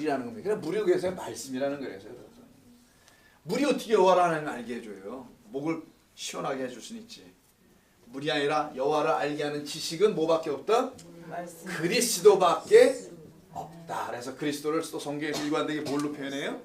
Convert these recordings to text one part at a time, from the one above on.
물이라는 겁니다. 그래서 물이 그래서 말씀이라는 거예요. 물이 어떻게 여호와를 하나님을 알게 해줘요? 목을 시원하게 해줄 수는 있지. 물이 아니라 여호와를 알게 하는 지식은 뭐밖에 없다? 그리스도밖에 없다. 그래서 그리스도를 또 성경에서 일관되게 뭘로 표현해요?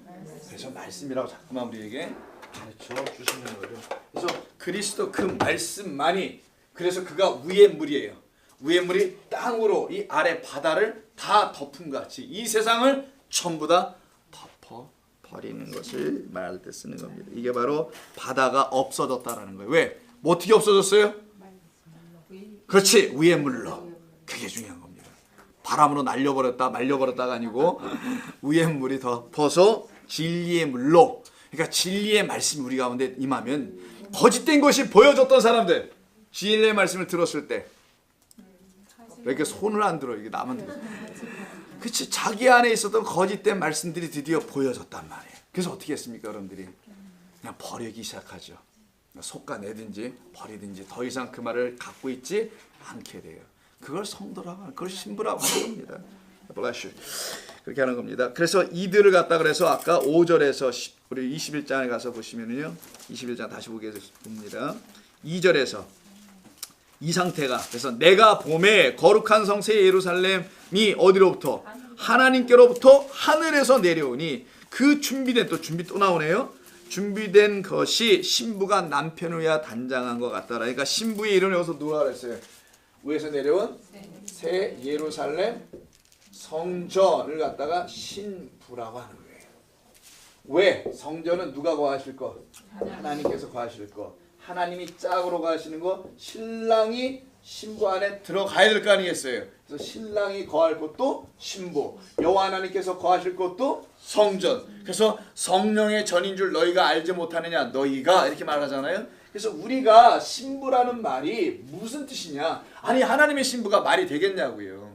그래서 말씀이라고 자꾸만 우리에게 가르쳐 주시는 거죠. 그래서 그리스도 그 말씀만이, 그래서 그가 위의 물이에요. 위의 물이 땅으로 이 아래 바다를 다 덮은 같이 이 세상을 전부 다 덮어 버리는 것을 말할 때 쓰는 겁니다. 이게 바로 바다가 없어졌다라는 거예요. 왜? 뭐 어떻게 없어졌어요? 그렇지, 위의 물로. 그게 중요한 겁니다. 바람으로 날려버렸다 말려버렸다가 아니고 위의 물이 덮어서 진리의 물로. 그러니까 진리의 말씀이 우리 가운데 임하면 거짓된 것이 보여졌던 사람들, 진리의 말씀을 들었을 때 왜 이렇게 손을 안 들어? 이게 나만 들어. 그치, 자기 안에 있었던 거짓된 말씀들이 드디어 보여졌단 말이에요. 그래서 어떻게 했습니까, 여러분들이? 그냥 버리기 시작하죠. 속아내든지 버리든지 더 이상 그 말을 갖고 있지 않게 돼요. 그걸 성도라고 하는, 그걸 신부라고 하는 겁니다. Bless you. 그렇게 하는 겁니다. 그래서 이들을 갖다 그래서 아까 5절에서 우리 21장에 가서 보시면은요, 21장 다시 보겠습니다. 2절에서 이 상태가, 그래서 내가 봄에 거룩한 성 새 예루살렘이 어디로부터? 하나님께로부터 하늘에서 내려오니 그 준비된, 또 준비 또 나오네요. 준비된 것이 신부가 남편을 위하여 단장한 것 같더라. 그러니까 신부의 이름을 여기서 누가 그랬어요? 위에서 내려온 새 예루살렘 성전을 갖다가 신부라고 하는 거예요. 왜? 성전은 누가 거하실 것? 하나님께서 거하실 것. 하나님이 짝으로 가시는 거, 신랑이 신부 안에 들어가야 될 거 아니겠어요? 그래서 신랑이 거할 곳도 신부, 여호와 하나님께서 거하실 곳도 성전. 그래서 성령의 전인 줄 너희가 알지 못하느냐, 너희가 이렇게 말하잖아요. 그래서 우리가 신부라는 말이 무슨 뜻이냐? 아니, 하나님의 신부가 말이 되겠냐고요.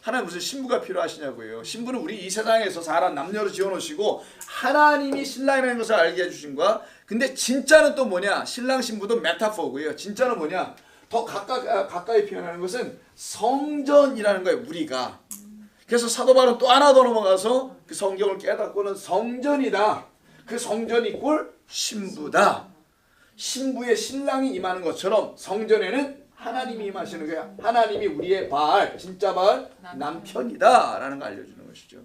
하나님 무슨 신부가 필요하시냐고요. 신부는 우리 이 세상에서 사람 남녀로 지어놓으시고 하나님이 신랑이라는 것을 알게 해주신 거야. 근데 진짜는 또 뭐냐? 신랑 신부도 메타포고요. 진짜는 뭐냐? 더 가까이 표현하는 것은 성전이라는 거예요, 우리가. 그래서 사도 바울은 또 하나 더 넘어가서 그 성경을 깨닫고는 성전이다. 그 성전이 꼴 신부다. 신부의 신랑이 임하는 것처럼 성전에는 하나님이 임하시는 거야. 하나님이 우리의 바알, 진짜 바알 남편이다 라는 걸 알려주는 것이죠.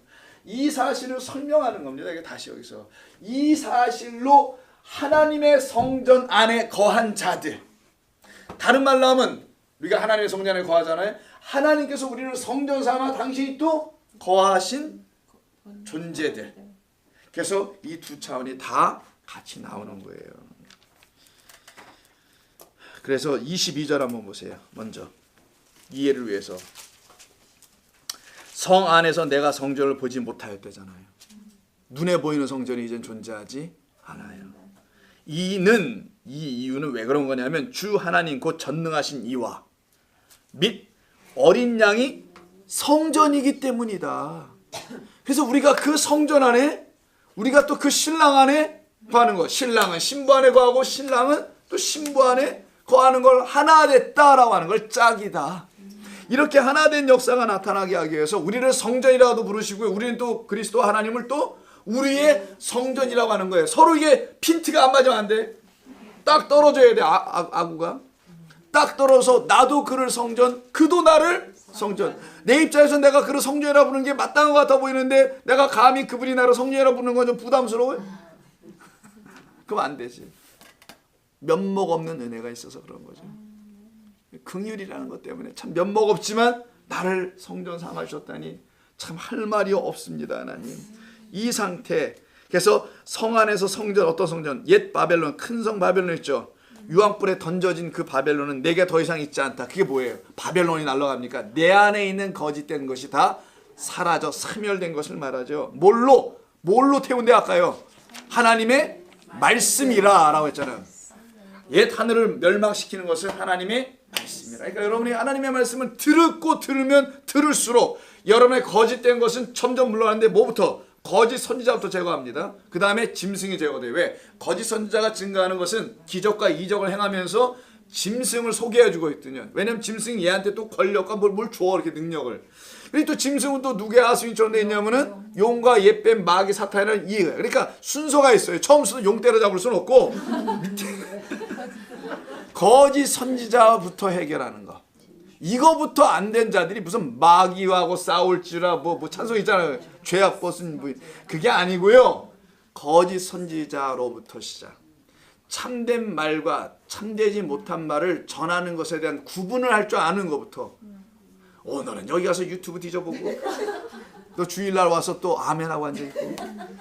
이 사실을 설명하는 겁니다. 이게 다시 여기서 이 사실로 하나님의 성전 안에 거한 자들, 다른 말로 하면 우리가 하나님의 성전 안에 거하잖아요. 하나님께서 우리를 성전 삼아 당신이 또 거하신 존재들. 그래서 이 두 차원이 다 같이 나오는 거예요. 그래서 22절 한번 보세요. 먼저 이해를 위해서. 성 안에서 내가 성전을 보지 못하였대잖아요. 눈에 보이는 성전이 이젠 존재하지 않아요. 이 이유는 왜 그런 거냐면 주 하나님 곧 전능하신 이와 및 어린 양이 성전이기 때문이다. 그래서 우리가 그 성전 안에, 우리가 또 그 신랑 안에 거하는 거. 신랑은 신부 안에 거하고 신랑은 또 신부 안에 거하는 걸 하나 됐다라고 하는 걸 짝이다. 이렇게 하나 된 역사가 나타나게 하기 위해서 우리를 성전이라고도 부르시고요. 우리는 또 그리스도 하나님을 또 우리의 성전이라고 하는 거예요. 서로 이게 핀트가 안 맞으면 안 돼. 딱 떨어져야 돼. 아구가 딱 떨어져서 나도 그를 성전, 그도 나를 성전. 내 입장에서 내가 그를 성전이라 부르는 게 마땅한 것 같아 보이는데 내가 감히 그분이 나를 성전이라 부르는 건 좀 부담스러워요. 그럼 안 되지. 면목 없는 은혜가 있어서 그런 거죠. 긍휼이라는 것 때문에 참 면목 없지만 나를 성전 삼아주셨다니 참 할 말이 없습니다, 하나님. 이 상태. 그래서 성 안에서 성전, 어떤 성전? 옛 바벨론, 큰 성 바벨론 있죠. 유황불에 던져진 그 바벨론은 내게 더 이상 있지 않다. 그게 뭐예요? 바벨론이 날아갑니까? 내 안에 있는 거짓된 것이 다 사라져 사멸된 것을 말하죠. 뭘로 태운데 아까요? 하나님의 말씀이라 라고 했잖아요. 옛 하늘을 멸망시키는 것은 하나님의 말씀이라. 그러니까 여러분이 하나님의 말씀을 듣고 들으면 들을수록 여러분의 거짓된 것은 점점 물러가는데 뭐부터? 거짓 선지자부터 제거합니다. 그 다음에 짐승이 제거돼요. 왜? 거짓 선지자가 증거하는 것은 기적과 이적을 행하면서 짐승을 소개해주고 있거든요. 왜냐면 짐승이 얘한테 또 권력과 뭘 줘, 이렇게 능력을. 그리고 또 짐승은 또 누구의 하수인처럼 돼 있냐면은 용과 옛뱀 마귀 사탄이라는 이해가. 그러니까 순서가 있어요. 처음부터 용 때려잡을 수는 없고 거짓 선지자부터 해결하는 거. 이거부터 안 된 자들이 무슨 마귀하고 싸울지라 뭐 찬송 있잖아요. 죄악 벗은 부인. 그게 아니고요. 거짓 선지자로부터 시작. 참된 말과 참되지 못한 말을 전하는 것에 대한 구분을 할 줄 아는 것부터. 너는 여기 가서 유튜브 뒤져보고 또 주일날 와서 또 아멘하고 앉아있고.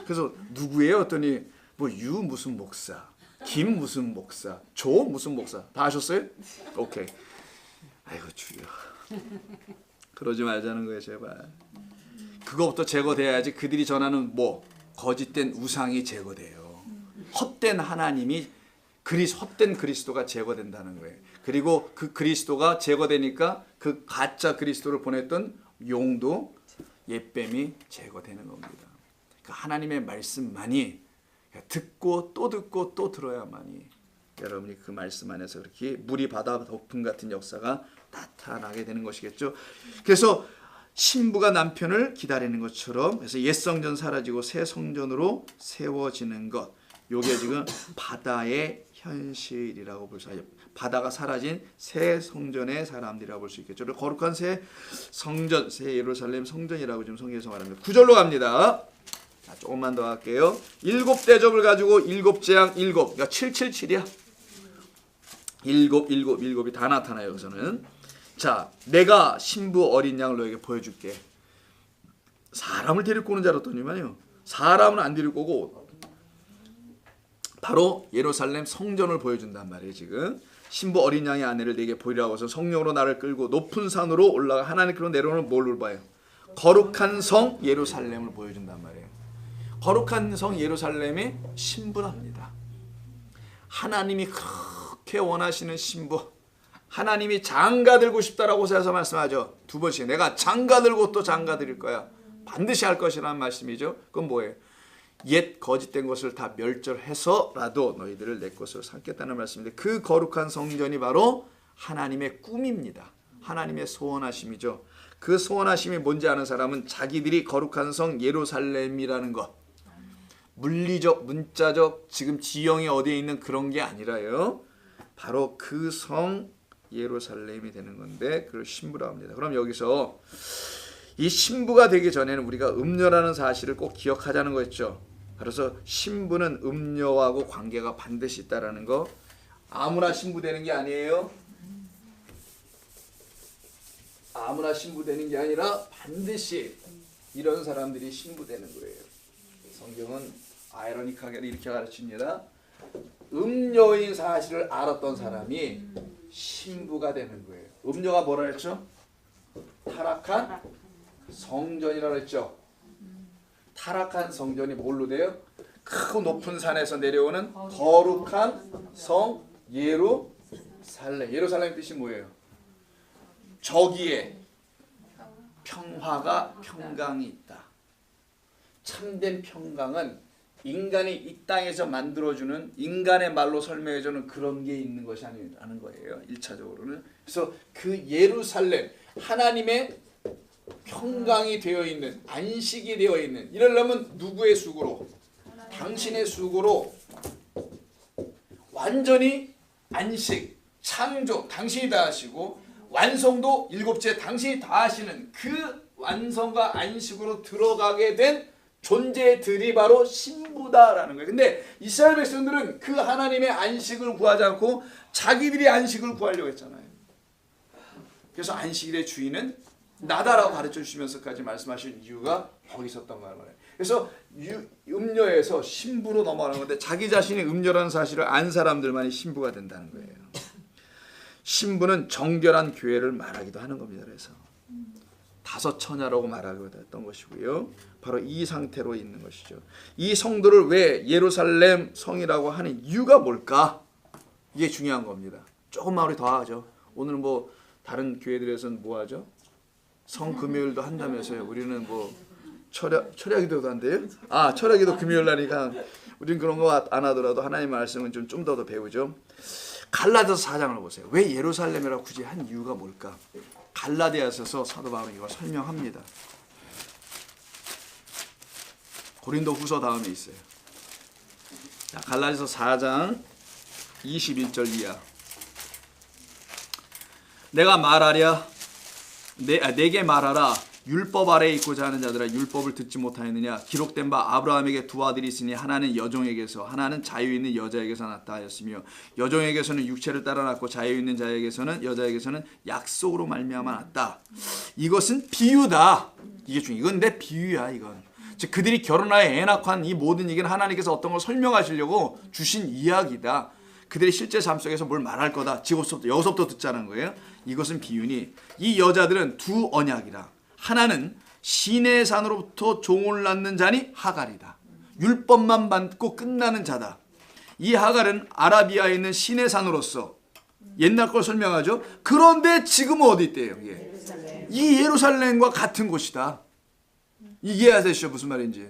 그래서 누구예요? 했더니 뭐 유 무슨 목사, 김 무슨 목사, 조 무슨 목사 다 하셨어요? 오케이. 아이고 주여. 그러지 말자는 거예요 제발. 그거부터 제거돼야지 그들이 전하는 뭐 거짓된 우상이 제거돼요. 헛된 하나님이 헛된 그리스도가 제거된다는 거예요. 그리고 그 그리스도가 제거되니까 그 가짜 그리스도를 보냈던 용도 옛뱀이 제거되는 겁니다. 그러니까 하나님의 말씀만이 듣고 또 들어야만이 여러분이 그 말씀 안에서 그렇게 물이 바다 덮음 같은 역사가 나타나게 되는 것이겠죠. 그래서 신부가 남편을 기다리는 것처럼 그래서 옛 성전 사라지고 새 성전으로 세워지는 것. 요게 지금 바다의 현실이라고 볼 수 있어요. 바다가 사라진 새 성전의 사람들이라고 볼 수 있겠죠. 거룩한 새 성전, 새 예루살렘 성전이라고 지금 성경에서 말합니다. 9절로 갑니다. 자, 조금만 더 할게요. 7 대접을 가지고 7 재앙 7. 그러니까 777이야. 7이 다 나타나요. 여기서는. 자, 내가 신부 어린 양을 너에게 보여줄게. 사람을 데리고 오는 줄 알았더니만요. 사람은 안 데리고 오고 바로 예루살렘 성전을 보여준단 말이에요. 지금 신부 어린 양의 아내를 내게 보이라고 해서 성령으로 나를 끌고 높은 산으로 올라가 하나님께로 내려오는 뭘 봐요? 거룩한 성 예루살렘을 보여준단 말이에요. 거룩한 성 예루살렘이 신부랍니다. 하나님이 그렇게 원하시는 신부. 하나님이 장가들고 싶다라고 해서 말씀하죠. 2번씩 내가 장가들고 또 장가들일 거야. 반드시 할 것이라는 말씀이죠. 그건 뭐예요? 옛 거짓된 것을 다 멸절해서라도 너희들을 내 것으로 삼겠다는 말씀인데 그 거룩한 성전이 바로 하나님의 꿈입니다. 하나님의 소원하심이죠. 그 소원하심이 뭔지 아는 사람은 자기들이 거룩한 성 예루살렘이라는 것, 물리적, 문자적 지금 지형이 어디에 있는 그런 게 아니라요. 바로 그 성 예루살렘이 되는 건데 그걸 신부라고 합니다. 그럼 여기서 이 신부가 되기 전에는 우리가 음녀라는 사실을 꼭 기억하자는 거였죠. 그래서 신부는 음녀하고 관계가 반드시 있다라는 거. 아무나 신부 되는 게 아니에요. 아무나 신부 되는 게 아니라 반드시 이런 사람들이 신부 되는 거예요. 성경은 아이러니하게 이렇게 가르칩니다. 음녀인 사실을 알았던 사람이 신부가 되는 거예요. 음녀가 뭐라 했죠? 타락한 성전이라고 했죠. 타락한 성전이 뭘로 돼요? 크고 높은 산에서 내려오는 거룩한 성 예루살렘. 예루살렘 뜻이 뭐예요? 저기에 평화가 평강이 있다. 참된 평강은 인간이 이 땅에서 만들어주는 인간의 말로 설명해주는 그런 게 있는 것이 아니라는 거예요. 1차적으로는. 그래서 그 예루살렘 하나님의 평강이 되어 있는 안식이 되어 있는 이러려면 누구의 수고로? 당신의 수고로 완전히 안식, 창조 당신이 다 하시고 완성도 7째 당신이 다 하시는 그 완성과 안식으로 들어가게 된 존재들이 바로 신부다라는 거예요. 근데 이스라엘 백성들은 그 하나님의 안식을 구하지 않고 자기들이 안식을 구하려고 했잖아요. 그래서 안식일의 주인은 나다라고 가르쳐 주시면서까지 말씀하신 이유가 거기 있었던 거예요. 그래서 음녀에서 신부로 넘어가는 건데 자기 자신이 음녀라는 사실을 안 사람들만이 신부가 된다는 거예요. 신부는 정결한 교회를 말하기도 하는 겁니다. 그래서 5 처녀라고 말하기도 했던 것이고요. 바로 이 상태로 있는 것이죠. 이 성도를 왜 예루살렘 성이라고 하는 이유가 뭘까? 이게 중요한 겁니다. 조금만 우리 더 하죠. 오늘 뭐 다른 교회들에서는 뭐 하죠? 성금요일도 한다면서요. 우리는 뭐 철야기도도 한대요. 철야기도 금요일 날이니까 우리는 그런 거 안 하더라도 하나님의 말씀은 좀 더 배우죠. 갈라디아서 4장을 보세요. 왜 예루살렘이라고 굳이 한 이유가 뭘까? 갈라디아서에서 사도 바울은 이걸 설명합니다. 고린도 후서 다음에 있어요. 자, 갈라디아서 4장 21절 이하. 내가 말하랴 내게 말하라 율법 아래에 있고자 하는 자들아 율법을 듣지 못하였느냐 기록된 바 아브라함에게 두 아들이 있으니 하나는 여종에게서 하나는 자유 있는 여자에게서 났다 하였으며 여종에게서는 육체를 따라 났고 자유 있는 자에게서는 여자에게서는 약속으로 말미암아 났다. 이것은 비유다. 이게 중요해. 이건 내 비유야. 이건 즉 그들이 결혼하여 애 낳고 한 이 모든 얘기는 하나님께서 어떤 걸 설명하시려고 주신 이야기다. 그들의 실제 삶 속에서 뭘 말할 거다. 여기서부터 듣자는 거예요. 이것은 비유니 이 여자들은 두 언약이라. 하나는 시내 산으로부터 종을 낳는 자니 하갈이다. 율법만 받고 끝나는 자다. 이 하갈은 아라비아에 있는 시내 산으로서 옛날 걸 설명하죠. 그런데 지금은 어디 있대요? 이 예루살렘과 같은 곳이다. 이해하시죠? 무슨 말인지.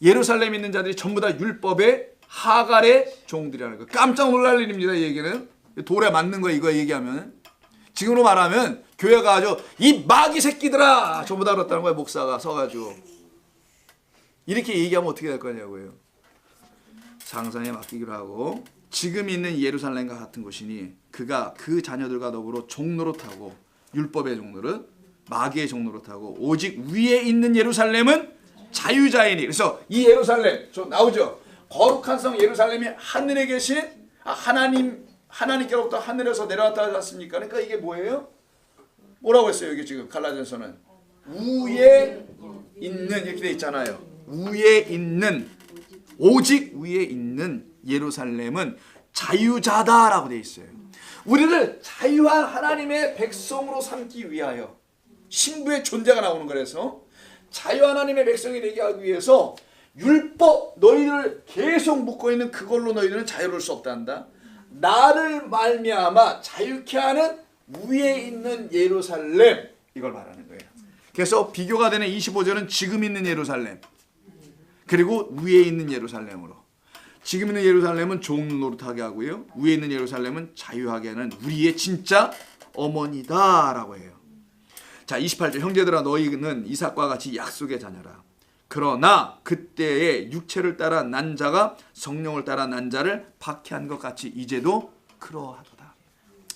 예루살렘에 있는 자들이 전부 다 율법의 하갈의 종들이라는 거. 깜짝 놀랄 일입니다. 이 얘기는. 돌에 맞는 거 이거 얘기하면. 지금으로 말하면 교회가 아주 이 마귀 새끼들아 전부 다 그렇다는 거예요. 목사가 서가지고. 이렇게 얘기하면 어떻게 될 거냐고요. 상상에 맡기기로 하고 지금 있는 예루살렘과 같은 곳이니 그가 그 자녀들과 더불어 종노릇하고 율법의 종노릇 마귀의 종노릇하고 오직 위에 있는 예루살렘은 자유자이니. 그래서 이 예루살렘 나오죠. 거룩한 성 예루살렘이 하늘에 계신 하나님께로부터 하늘에서 내려왔다 하지 않습니까? 그러니까 이게 뭐예요? 뭐라고 했어요? 여기 지금 갈라디아서는 위에 있는 이렇게 돼 있잖아요. 위에 있는 오직 위에 있는 예루살렘은 자유자다라고 돼 있어요. 우리를 자유한 하나님의 백성으로 삼기 위하여 신부의 존재가 나오는 거라서 자유한 하나님의 백성이 되게 하기 위해서 율법 너희를 계속 묶고 있는 그걸로 너희들은 자유로울 수 없단다. 나를 말미암아 자유케 하는 위에 있는 예루살렘 이걸 말하는 거예요. 그래서 비교가 되는 25절은 지금 있는 예루살렘 그리고 위에 있는 예루살렘으로 지금 있는 예루살렘은 종 노릇하게 하고요. 위에 있는 예루살렘은 자유하게 하는 우리의 진짜 어머니다라고 해요. 자 28절 형제들아 너희는 이삭과 같이 약속의 자녀라. 그러나 그때에 육체를 따라 난 자가 성령을 따라 난 자를 박해한 것 같이 이제도 그러하도다.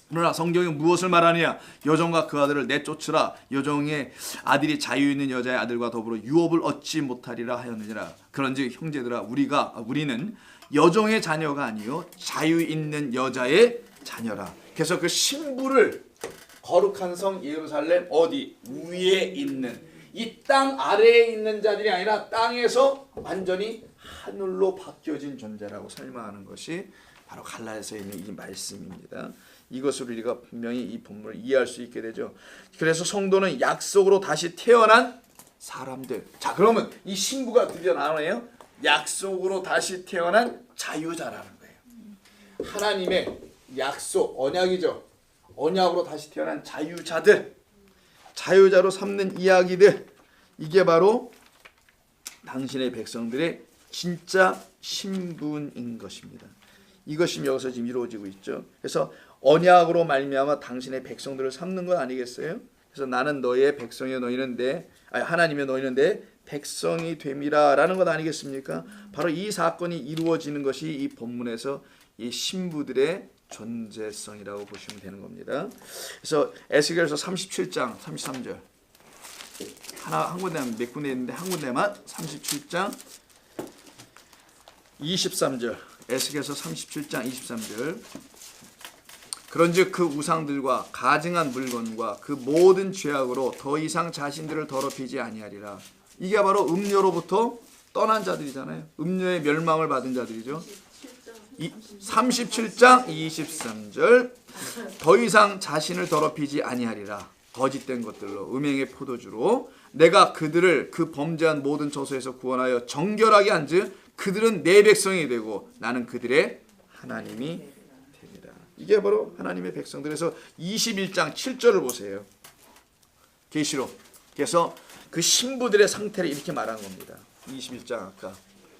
그러나 성경이 무엇을 말하느냐? 여종과 그 아들을 내쫓으라. 여종의 아들이 자유 있는 여자의 아들과 더불어 유업을 얻지 못하리라 하였느니라. 그런즉 형제들아 우리는 여종의 자녀가 아니요 자유 있는 여자의 자녀라. 그래서 그 신부를 거룩한 성 예루살렘 어디 위에 있는 이 땅 아래에 있는 자들이 아니라 땅에서 완전히 하늘로 바뀌어진 존재라고 설명하는 것이 바로 갈라디아서에 있는 이 말씀입니다. 이것으로 우리가 분명히 이 본문을 이해할 수 있게 되죠. 그래서 성도는 약속으로 다시 태어난 사람들. 자 그러면 이 신부가 드디어 나오네요. 약속으로 다시 태어난 자유자라는 거예요. 하나님의 약속, 언약이죠. 언약으로 다시 태어난 자유자들. 자유자로 삼는 이야기들 이게 바로 당신의 백성들의 진짜 신분인 것입니다. 이것이 여기서 지금 이루어지고 있죠. 그래서 언약으로 말미암아 당신의 백성들을 삼는 건 아니겠어요? 그래서 나는 너의 백성이요 너희는 하나님의 너희는 내 백성이 됨이라라는 것 아니겠습니까? 바로 이 사건이 이루어지는 것이 이 본문에서 이 신부들의 존재성이라고 보시면 되는 겁니다. 그래서 에스겔서 37장 33절 한 군데만 몇 군데 있는데 한 군데만 37장 23절 에스겔서 37장 23절 그런즉 그 우상들과 가증한 물건과 그 모든 죄악으로 더 이상 자신들을 더럽히지 아니하리라. 이게 바로 음료로부터 떠난 자들이잖아요. 음료의 멸망을 받은 자들이죠. 37장 23절 더 이상 자신을 더럽히지 아니하리라. 거짓된 것들로 음행의 포도주로 내가 그들을 그 범죄한 모든 저소에서 구원하여 정결하게 한즉 그들은 내 백성이 되고 나는 그들의 하나님이 되리라. 이게 바로 하나님의 백성들에서 21장 7절을 보세요. 계시록. 그래서 그 신부들의 상태를 이렇게 말한 겁니다. 21장 아까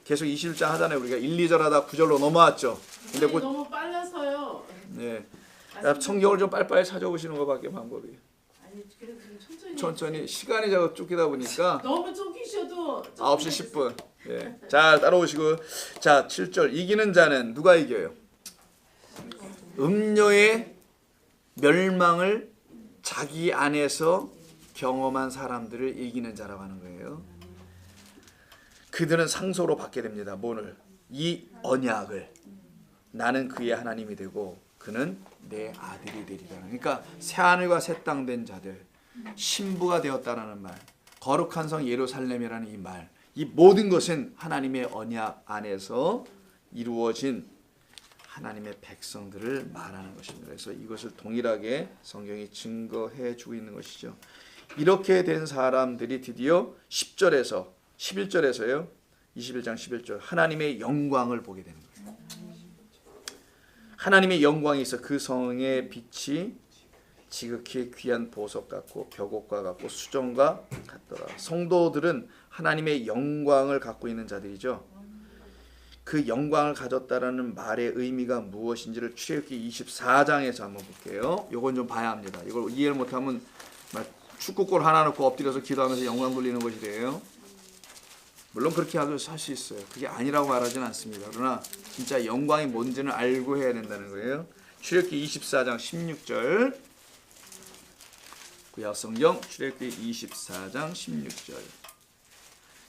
계속 21장 하잖아요. 우리가 1, 2절 하다 9절로 넘어왔죠. 근데 너무 빨라서요. 네. 성경을 좀 빨리빨리 찾아오시는 것밖에 방법이. 아니 그래도 좀 천천히 시간이 자꾸 쫓기다 보니까 너무 쫓기셔도 9시 10분. 예. 자, 따라오시고. 자, 7절. 이기는 자는 누가 이겨요? 음료의 멸망을 자기 안에서 경험한 사람들을 이기는 자라고 하는 거예요. 그들은 상소로 받게 됩니다. 뭐를? 이 언약을. 나는 그의 하나님이 되고 그는 내 아들이 되리라. 그러니까 새하늘과 새 땅 된 자들, 신부가 되었다라는 말, 거룩한 성 예루살렘이라는 이 말, 이 모든 것은 하나님의 언약 안에서 이루어진 하나님의 백성들을 말하는 것입니다. 그래서 이것을 동일하게 성경이 증거해 주고 있는 것이죠. 이렇게 된 사람들이 드디어 10절에서 11절에서요. 21장 11절 하나님의 영광을 보게 되는 거예요. 하나님의 영광이 있어 그 성의 빛이 지극히 귀한 보석 같고 벽옥과 같고 수정과 같더라. 성도들은 하나님의 영광을 갖고 있는 자들이죠. 그 영광을 가졌다라는 말의 의미가 무엇인지를 출애굽기 24장에서 한번 볼게요. 이건 좀 봐야 합니다. 이걸 이해를 못하면 축구골 하나 넣고 엎드려서 기도하면서 영광 돌리는 것이 돼요. 물론 그렇게 할 수 있어요. 그게 아니라고 말하지는 않습니다. 그러나 진짜 영광이 뭔지는 알고 해야 된다는 거예요. 출애굽기 24장 16절. 구약 성경 출애굽기 24장 16절.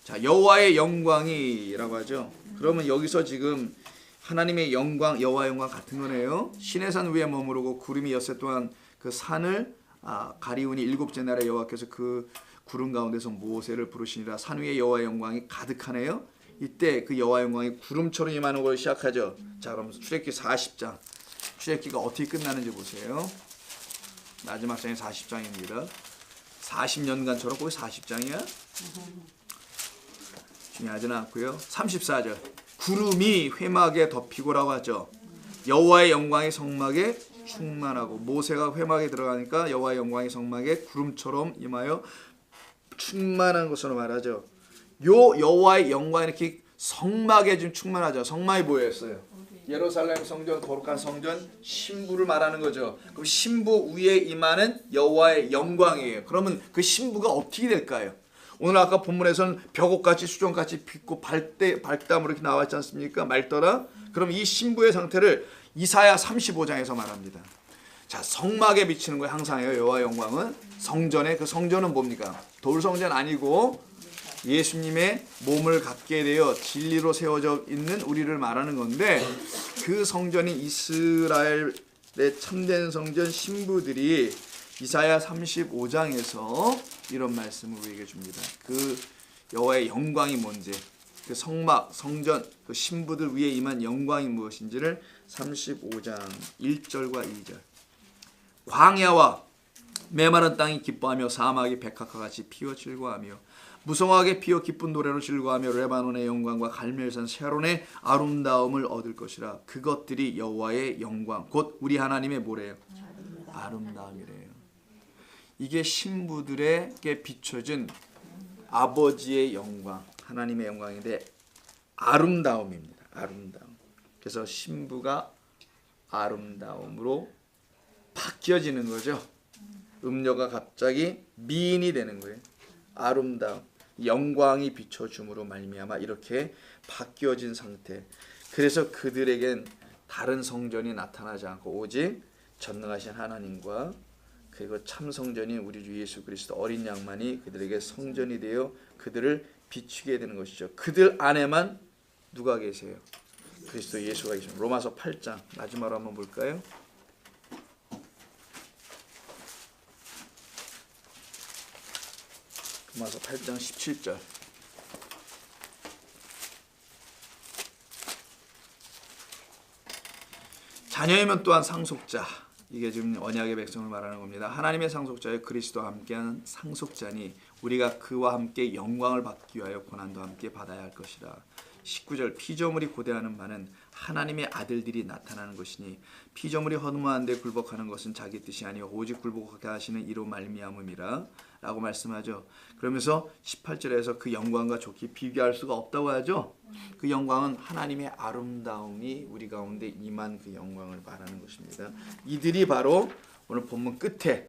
자, 여호와의 영광이라고 하죠. 그러면 여기서 지금 하나님의 영광, 여호와의 영광 같은 거네요. 시내 산 위에 머무르고 구름이 엿새 동안 그 산을 가리우니 일곱째 날에 여호와께서 그 구름 가운데서 모세를 부르시니라. 산 위에 여호와의 영광이 가득하네요. 이때 그 여호와의 영광이 구름처럼 임하는 걸 시작하죠. 자, 그럼 출애굽기 40장. 출애굽기가 어떻게 끝나는지 보세요. 마지막 장이 40장입니다. 40년간처럼 거기 40장이야? 중요하지는 않고요. 34절. 구름이 회막에 덮이고라고 하죠. 여호와의 영광이 성막에 충만하고 모세가 회막에 들어가니까 여호와의 영광이 성막에 구름처럼 임하여 충만한 것으로 말하죠. 요 여호와의 영광이 이렇게 성막에 좀 충만하죠. 성막이 뭐였어요? 예루살렘 성전, 거룩한 성전, 신부를 말하는 거죠. 그럼 신부 위에 임하는 여호와의 영광이에요. 그러면 그 신부가 어떻게 될까요? 오늘 아까 본문에서는 벽옥같이 수정같이 빛고 밝담으로 이렇게 나왔지 않습니까? 맑더라. 그럼 이 신부의 상태를 이사야 35장에서 말합니다. 자, 성막에 비치는 거예요. 항상요. 여호와의 영광은 성전에, 그 성전은 뭡니까? 돌성전 아니고 예수님의 몸을 갖게 되어 진리로 세워져 있는 우리를 말하는 건데, 그 성전이 이스라엘의 참된 성전 신부들이 이사야 35장에서 이런 말씀을 우리에게 줍니다. 그 여호와의 영광이 뭔지, 그 성막, 성전, 그 신부들 위에 임한 영광이 무엇인지를 35장 1절과 2절. 광야와 메마른 땅이 기뻐하며 사막이 백합과 같이 피어 즐거워하며 무성하게 피어 기쁜 노래로 즐거워하며 레바논의 영광과 갈멜산 샤론의 아름다움을 얻을 것이라. 그것들이 여호와의 영광 곧 우리 하나님의 뭐래요? 아름다움이래요. 이게 신부들에게 비춰진 아버지의 영광, 하나님의 영광인데 아름다움입니다. 아름다움. 그래서 신부가 아름다움으로 바뀌어지는 거죠. 음료가 갑자기 미인이 되는 거예요. 아름다움, 영광이 비춰줌으로 말미암아 이렇게 바뀌어진 상태. 그래서 그들에겐 다른 성전이 나타나지 않고 오직 전능하신 하나님과 그리고 참 성전인 우리 주 예수 그리스도 어린 양만이 그들에게 성전이 되어 그들을 비추게 되는 것이죠. 그들 안에만 누가 계세요? 그리스도 예수가 계십니다. 로마서 8장 마지막으로 한번 볼까요? 로마서 8장 17절. 자녀이면 또한 상속자. 이게 지금 언약의 백성을 말하는 겁니다. 하나님의 상속자여 그리스도와 함께한 상속자니 우리가 그와 함께 영광을 받기 위하여 고난도 함께 받아야 할 것이라. 19절. 피조물이 고대하는 바는 하나님의 아들들이 나타나는 것이니 피조물이 허무한 데 굴복하는 것은 자기 뜻이 아니요 오직 굴복하게 하시는 이로 말미암음이라 라고 말씀하죠. 그러면서 18절에서 그 영광과 좋게 비교할 수가 없다고 하죠. 그 영광은 하나님의 아름다움이 우리 가운데 임한 그 영광을 말하는 것입니다. 이들이 바로 오늘 본문 끝에